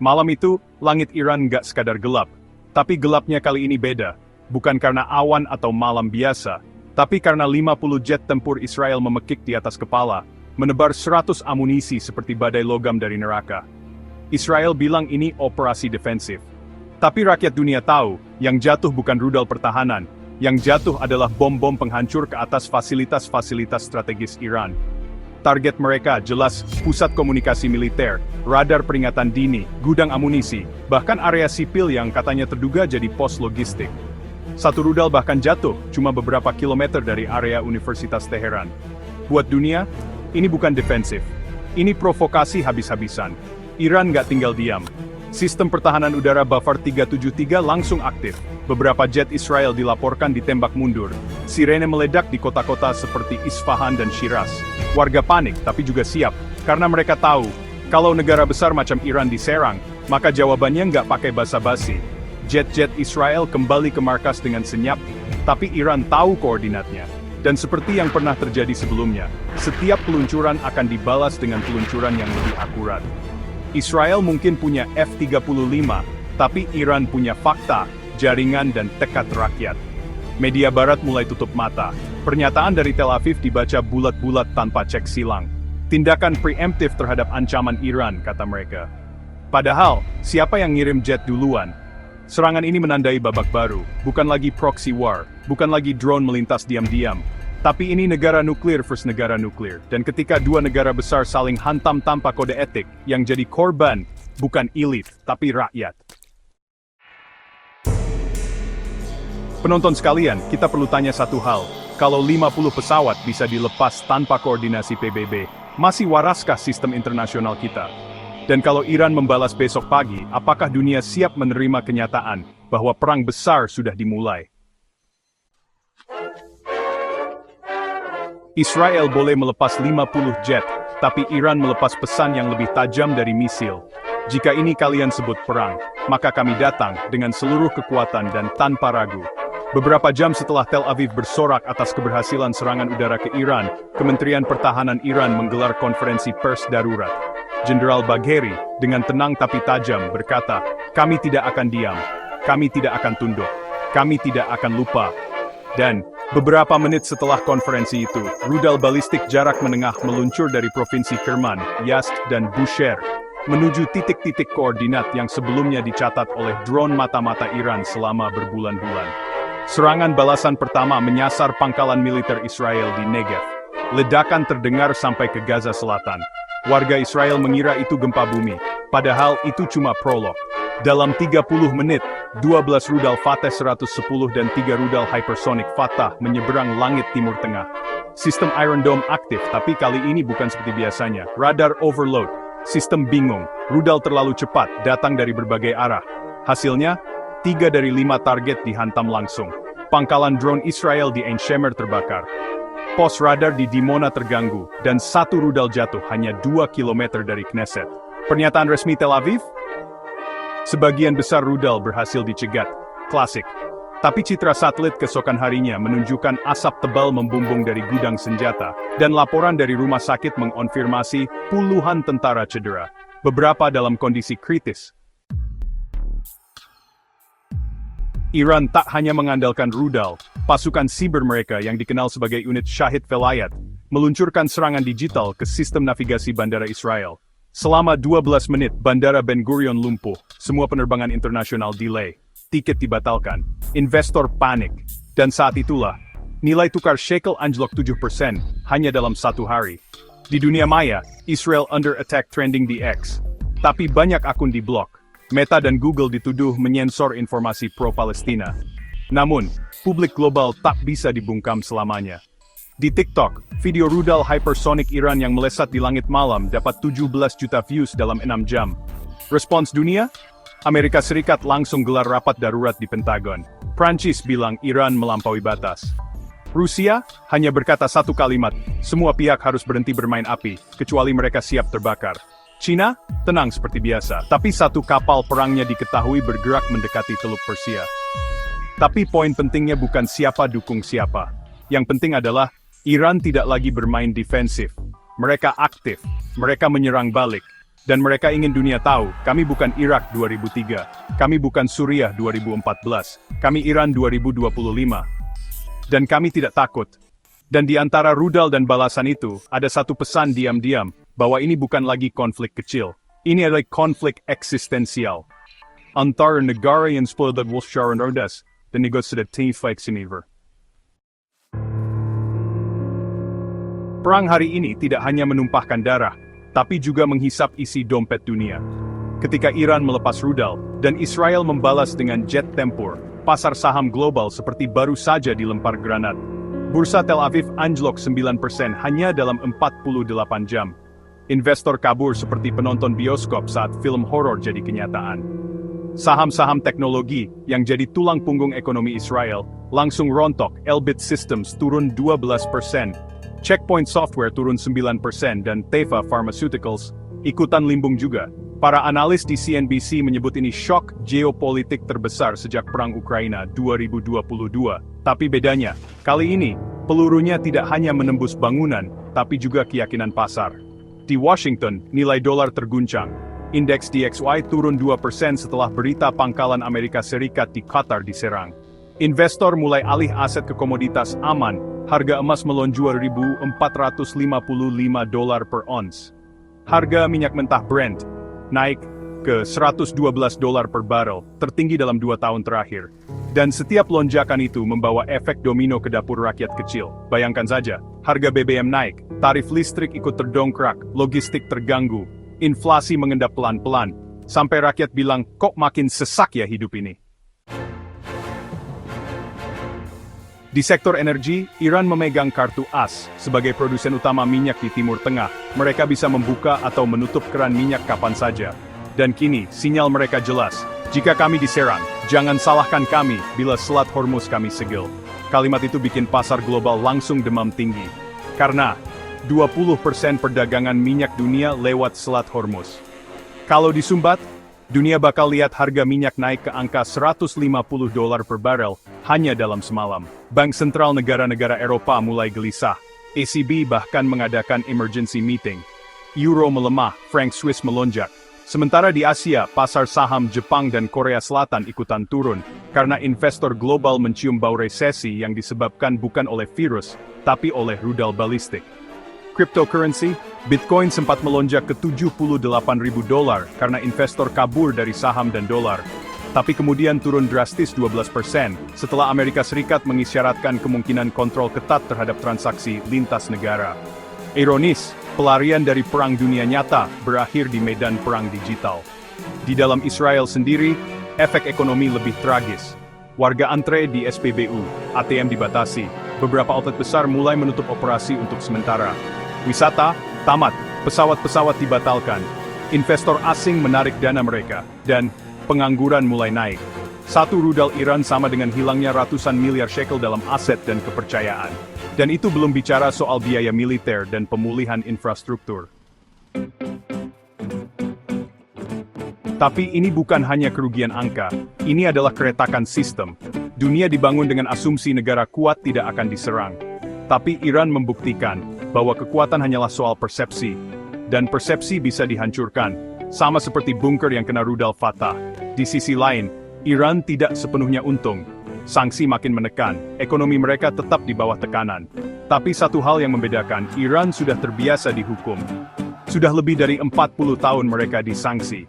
Malam itu, langit Iran nggak sekadar gelap. Tapi gelapnya kali ini beda. Bukan karena awan atau malam biasa, tapi karena 50 jet tempur Israel memekik di atas kepala, menebar 100 amunisi seperti badai logam dari neraka. Israel bilang ini operasi defensif. Tapi rakyat dunia tahu, yang jatuh bukan rudal pertahanan, yang jatuh adalah bom-bom penghancur ke atas fasilitas-fasilitas strategis Iran. Target mereka jelas pusat komunikasi militer, radar peringatan dini, gudang amunisi, bahkan area sipil yang katanya terduga jadi pos logistik. Satu rudal bahkan jatuh cuma beberapa kilometer dari area Universitas Teheran. Buat dunia, ini bukan defensif. Ini provokasi habis-habisan. Iran nggak tinggal diam. Sistem pertahanan udara Bafar 373 langsung aktif. Beberapa jet Israel dilaporkan ditembak mundur. Sirene meledak di kota-kota seperti Isfahan dan Shiraz. Warga panik tapi juga siap, karena mereka tahu, kalau negara besar macam Iran diserang, maka jawabannya nggak pakai basa-basi. Jet-jet Israel kembali ke markas dengan senyap, tapi Iran tahu koordinatnya. Dan seperti yang pernah terjadi sebelumnya, setiap peluncuran akan dibalas dengan peluncuran yang lebih akurat. Israel mungkin punya F-35, tapi Iran punya fakta, jaringan dan tekad rakyat. Media barat mulai tutup mata. Pernyataan dari Tel Aviv dibaca bulat-bulat tanpa cek silang. Tindakan preemptif terhadap ancaman Iran, kata mereka. Padahal, siapa yang ngirim jet duluan? Serangan ini menandai babak baru, bukan lagi proxy war, bukan lagi drone melintas diam-diam. Tapi ini negara nuklir versus negara nuklir, dan ketika dua negara besar saling hantam tanpa kode etik, yang jadi korban, bukan elit, tapi rakyat. Penonton sekalian, kita perlu tanya satu hal, kalau 50 pesawat bisa dilepas tanpa koordinasi PBB, masih waraskah sistem internasional kita? Dan kalau Iran membalas besok pagi, apakah dunia siap menerima kenyataan bahwa perang besar sudah dimulai? Israel boleh melepas 50 jet, tapi Iran melepas pesan yang lebih tajam dari misil. Jika ini kalian sebut perang, maka kami datang dengan seluruh kekuatan dan tanpa ragu. Beberapa jam setelah Tel Aviv bersorak atas keberhasilan serangan udara ke Iran, Kementerian Pertahanan Iran menggelar konferensi pers darurat. Jenderal Bagheri, dengan tenang tapi tajam, berkata, "Kami tidak akan diam, kami tidak akan tunduk, kami tidak akan lupa." Dan, beberapa menit setelah konferensi itu, rudal balistik jarak menengah meluncur dari provinsi Kerman, Yazd, dan Bushehr, menuju titik-titik koordinat yang sebelumnya dicatat oleh drone mata-mata Iran selama berbulan-bulan. Serangan balasan pertama menyasar pangkalan militer Israel di Negev. Ledakan terdengar sampai ke Gaza Selatan. Warga Israel mengira itu gempa bumi, padahal itu cuma prolog. Dalam 30 menit, 12 rudal Fateh 110 dan 3 rudal hypersonic Fatah menyeberang langit Timur Tengah. Sistem Iron Dome aktif, tapi kali ini bukan seperti biasanya. Radar overload, sistem bingung, rudal terlalu cepat, datang dari berbagai arah. Hasilnya, 3 dari 5 target dihantam langsung. Pangkalan drone Israel di Ein Shemer terbakar. Pos radar di Dimona terganggu, dan 1 rudal jatuh hanya 2 km dari Knesset. Pernyataan resmi Tel Aviv? Sebagian besar rudal berhasil dicegat. Klasik. Tapi citra satelit keesokan harinya menunjukkan asap tebal membumbung dari gudang senjata, dan laporan dari rumah sakit mengonfirmasi puluhan tentara cedera, beberapa dalam kondisi kritis. Iran tak hanya mengandalkan rudal, pasukan siber mereka yang dikenal sebagai unit Shahid Velayat, meluncurkan serangan digital ke sistem navigasi bandara Israel. Selama 12 menit, Bandara Ben Gurion lumpuh, semua penerbangan internasional delay, tiket dibatalkan, investor panik, dan saat itulah, nilai tukar shekel anjlok 7% hanya dalam 1 hari. Di dunia maya, Israel under attack trending di X, tapi banyak akun diblok. Meta dan Google dituduh menyensor informasi pro-Palestina. Namun, publik global tak bisa dibungkam selamanya. Di TikTok, video rudal hypersonic Iran yang melesat di langit malam dapat 17 juta views dalam 6 jam. Respons dunia? Amerika Serikat langsung gelar rapat darurat di Pentagon. Prancis bilang Iran melampaui batas. Rusia hanya berkata satu kalimat, semua pihak harus berhenti bermain api, kecuali mereka siap terbakar. Cina, tenang seperti biasa, tapi satu kapal perangnya diketahui bergerak mendekati Teluk Persia. Tapi poin pentingnya bukan siapa dukung siapa. Yang penting adalah, Iran tidak lagi bermain defensif. Mereka aktif, mereka menyerang balik. Dan mereka ingin dunia tahu, kami bukan Irak 2003, kami bukan Suriah 2014, kami Iran 2025. Dan kami tidak takut. Dan di antara rudal dan balasan itu, ada satu pesan diam-diam, bahwa ini bukan lagi konflik kecil. Ini adalah konflik eksistensial. Antara negara yang sepuluh Wolfsharon Rodas, dan negara sudah tinggi siniver. Perang hari ini tidak hanya menumpahkan darah, tapi juga menghisap isi dompet dunia. Ketika Iran melepas rudal, dan Israel membalas dengan jet tempur, pasar saham global seperti baru saja dilempar granat. Bursa Tel Aviv anjlok 9% hanya dalam 48 jam. Investor kabur seperti penonton bioskop saat film horor jadi kenyataan. Saham-saham teknologi yang jadi tulang punggung ekonomi Israel langsung rontok. Elbit Systems turun 12%. Checkpoint Software turun 9% dan Teva Pharmaceuticals ikutan limbung juga. Para analis di CNBC menyebut ini shock geopolitik terbesar sejak Perang Ukraina 2022. Tapi bedanya, kali ini, pelurunya tidak hanya menembus bangunan, tapi juga keyakinan pasar. Di Washington, nilai dolar terguncang. Indeks DXY turun 2% setelah berita pangkalan Amerika Serikat di Qatar diserang. Investor mulai alih aset ke komoditas aman. Harga emas melonjak $1.455 per ons. Harga minyak mentah Brent naik ke $112 per barel, tertinggi dalam 2 tahun terakhir. Dan setiap lonjakan itu membawa efek domino ke dapur rakyat kecil. Bayangkan saja, harga BBM naik, tarif listrik ikut terdongkrak, logistik terganggu, inflasi mengendap pelan-pelan, sampai rakyat bilang, kok makin sesak ya hidup ini. Di sektor energi, Iran memegang kartu as. Sebagai produsen utama minyak di Timur Tengah, mereka bisa membuka atau menutup keran minyak kapan saja. Dan kini, sinyal mereka jelas. Jika kami diserang, jangan salahkan kami bila Selat Hormuz kami segel. Kalimat itu bikin pasar global langsung demam tinggi. Karena, 20% perdagangan minyak dunia lewat Selat Hormuz. Kalau disumbat, dunia bakal lihat harga minyak naik ke angka $150 per barel hanya dalam semalam. Bank sentral negara-negara Eropa mulai gelisah. ECB bahkan mengadakan emergency meeting. Euro melemah, franc Swiss melonjak. Sementara di Asia, pasar saham Jepang dan Korea Selatan ikutan turun, karena investor global mencium bau resesi yang disebabkan bukan oleh virus, tapi oleh rudal balistik. Cryptocurrency, Bitcoin sempat melonjak ke $78.000 karena investor kabur dari saham dan dolar. Tapi kemudian turun drastis 12% setelah Amerika Serikat mengisyaratkan kemungkinan kontrol ketat terhadap transaksi lintas negara. Ironis, pelarian dari perang dunia nyata berakhir di medan perang digital. Di dalam Israel sendiri, efek ekonomi lebih tragis. Warga antre di SPBU, ATM dibatasi, beberapa outlet besar mulai menutup operasi untuk sementara. Wisata, tamat, pesawat-pesawat dibatalkan, investor asing menarik dana mereka, dan pengangguran mulai naik. Satu rudal Iran sama dengan hilangnya ratusan miliar shekel dalam aset dan kepercayaan. Dan itu belum bicara soal biaya militer dan pemulihan infrastruktur. Tapi ini bukan hanya kerugian angka, ini adalah keretakan sistem. Dunia dibangun dengan asumsi negara kuat tidak akan diserang. Tapi Iran membuktikan bahwa kekuatan hanyalah soal persepsi. Dan persepsi bisa dihancurkan, sama seperti bunker yang kena rudal Fatah. Di sisi lain, Iran tidak sepenuhnya untung. Sanksi makin menekan, ekonomi mereka tetap di bawah tekanan. Tapi satu hal yang membedakan, Iran sudah terbiasa dihukum. Sudah lebih dari 40 tahun mereka disanksi.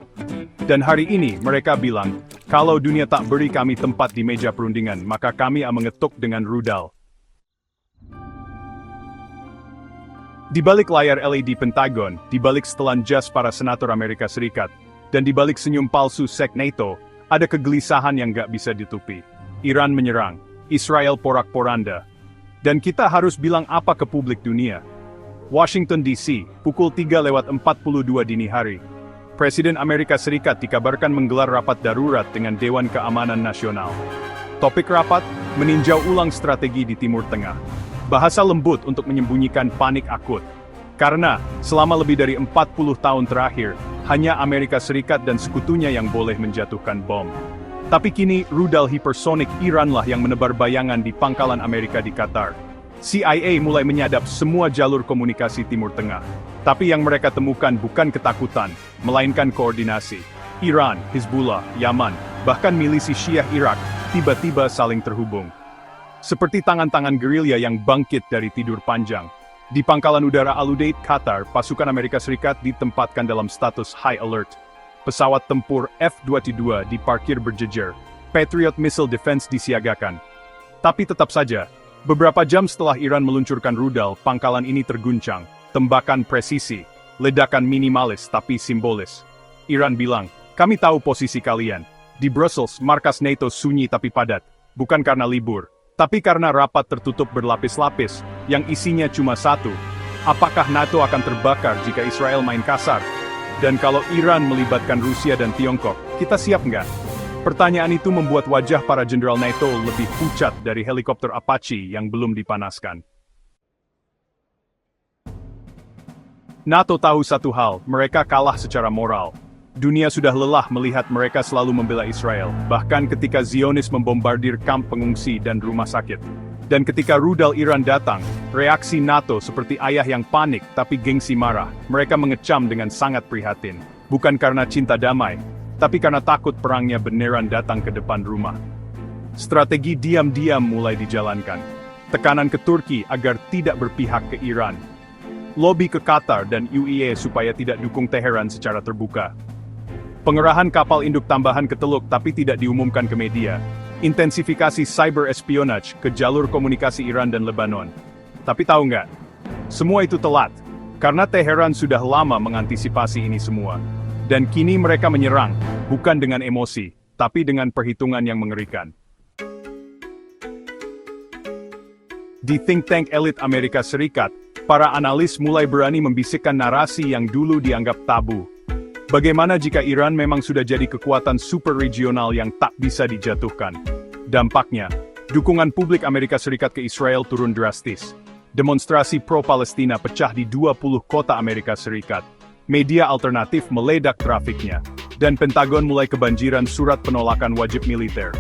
Dan hari ini mereka bilang, kalau dunia tak beri kami tempat di meja perundingan, maka kami akan mengetuk dengan rudal. Di balik layar LED Pentagon, di balik setelan jas para senator Amerika Serikat, dan di balik senyum palsu sek NATO, ada kegelisahan yang gak bisa ditutupi. Iran menyerang, Israel porak-poranda. Dan kita harus bilang apa ke publik dunia? Washington DC, pukul 3:42 dini hari. Presiden Amerika Serikat dikabarkan menggelar rapat darurat dengan Dewan Keamanan Nasional. Topik rapat, meninjau ulang strategi di Timur Tengah. Bahasa lembut untuk menyembunyikan panik akut. Karena, selama lebih dari 40 tahun terakhir, hanya Amerika Serikat dan sekutunya yang boleh menjatuhkan bom. Tapi kini, rudal hipersonik Iranlah yang menebar bayangan di pangkalan Amerika di Qatar. CIA mulai menyadap semua jalur komunikasi Timur Tengah. Tapi yang mereka temukan bukan ketakutan, melainkan koordinasi. Iran, Hizbullah, Yaman, bahkan milisi Syiah Irak, tiba-tiba saling terhubung. Seperti tangan-tangan gerilya yang bangkit dari tidur panjang. Di pangkalan udara Al-Udeid, Qatar, pasukan Amerika Serikat ditempatkan dalam status high alert. Pesawat tempur F-22 diparkir berjejer. Patriot Missile Defense disiagakan. Tapi tetap saja, beberapa jam setelah Iran meluncurkan rudal, pangkalan ini terguncang. Tembakan presisi, ledakan minimalis tapi simbolis. Iran bilang, kami tahu posisi kalian. Di Brussels, markas NATO sunyi tapi padat. Bukan karena libur, tapi karena rapat tertutup berlapis-lapis, yang isinya cuma satu. Apakah NATO akan terbakar jika Israel main kasar? Dan kalau Iran melibatkan Rusia dan Tiongkok, kita siap nggak? Pertanyaan itu membuat wajah para jenderal NATO lebih pucat dari helikopter Apache yang belum dipanaskan. NATO tahu satu hal, mereka kalah secara moral. Dunia sudah lelah melihat mereka selalu membela Israel, bahkan ketika Zionis membombardir kamp pengungsi dan rumah sakit. Dan ketika rudal Iran datang, reaksi NATO seperti ayah yang panik tapi gengsi marah. Mereka mengecam dengan sangat prihatin. Bukan karena cinta damai, tapi karena takut perangnya beneran datang ke depan rumah. Strategi diam-diam mulai dijalankan. Tekanan ke Turki agar tidak berpihak ke Iran. Lobi ke Qatar dan UAE supaya tidak dukung Teheran secara terbuka. Pengerahan kapal induk tambahan ke Teluk tapi tidak diumumkan ke media. Intensifikasi cyber espionage ke jalur komunikasi Iran dan Lebanon. Tapi tahu nggak? Semua itu telat. Karena Teheran sudah lama mengantisipasi ini semua. Dan kini mereka menyerang, bukan dengan emosi, tapi dengan perhitungan yang mengerikan. Di think tank elit Amerika Serikat, para analis mulai berani membisikkan narasi yang dulu dianggap tabu. Bagaimana jika Iran memang sudah jadi kekuatan super regional yang tak bisa dijatuhkan? Dampaknya, dukungan publik Amerika Serikat ke Israel turun drastis. Demonstrasi pro-Palestina pecah di 20 kota Amerika Serikat. Media alternatif meledak trafiknya. Dan Pentagon mulai kebanjiran surat penolakan wajib militer.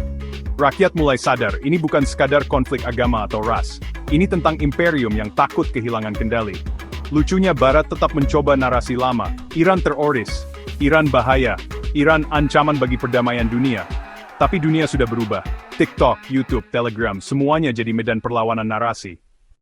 Rakyat mulai sadar, ini bukan sekadar konflik agama atau ras. Ini tentang imperium yang takut kehilangan kendali. Lucunya Barat tetap mencoba narasi lama. Iran teroris. Iran bahaya. Iran ancaman bagi perdamaian dunia. Tapi dunia sudah berubah. TikTok, YouTube, Telegram, semuanya jadi medan perlawanan narasi.